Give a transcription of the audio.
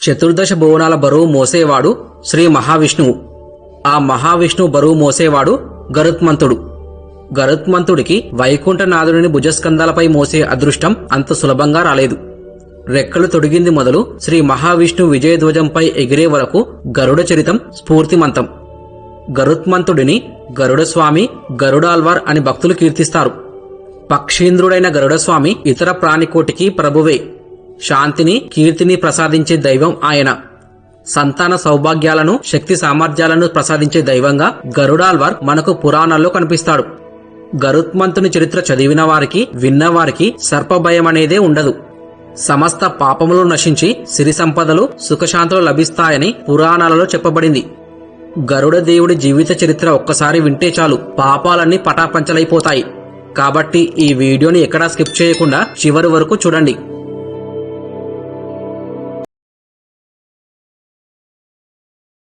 చతుర్దశ భువనాల బరువు మోసేవాడు శ్రీ మహావిష్ణువు. ఆ మహావిష్ణువు బరువు మోసేవాడు గరుత్మంతుడు. గరుత్మంతుడికి వైకుంఠనాథుడిని భుజస్కంధాలపై మోసే అదృష్టం అంత సులభంగా రాలేదు. రెక్కలు తొడిగింది మొదలు శ్రీ మహావిష్ణు విజయధ్వజంపై ఎగిరే వరకు గరుడ చరితం స్ఫూర్తిమంతం. గరుత్మంతుడిని గరుడస్వామి, గరుడాల్వార్ అని భక్తులు కీర్తిస్తారు. పక్షీంద్రుడైన గరుడస్వామి ఇతర ప్రాణికోటికి ప్రభువే. శాంతిని, కీర్తిని ప్రసాదించే దైవం ఆయన. సంతాన సౌభాగ్యాలను, శక్తి సామర్థ్యాలను ప్రసాదించే దైవంగా గరుడాల్వార్ మనకు పురాణాల్లో కనిపిస్తాడు. గరుత్మంతుని చరిత్ర చదివిన వారికి, విన్నవారికి సర్పభయమనేదే ఉండదు. సమస్త పాపములు నశించి సిరి సంపదలు, సుఖశాంతులు లభిస్తాయని పురాణాలలో చెప్పబడింది. గరుడ దేవుడి జీవిత చరిత్ర ఒక్కసారి వింటే చాలు, పాపాలన్నీ పటాపంచలైపోతాయి. కాబట్టి ఈ వీడియోని ఎక్కడా స్కిప్ చేయకుండా చివరి వరకు చూడండి.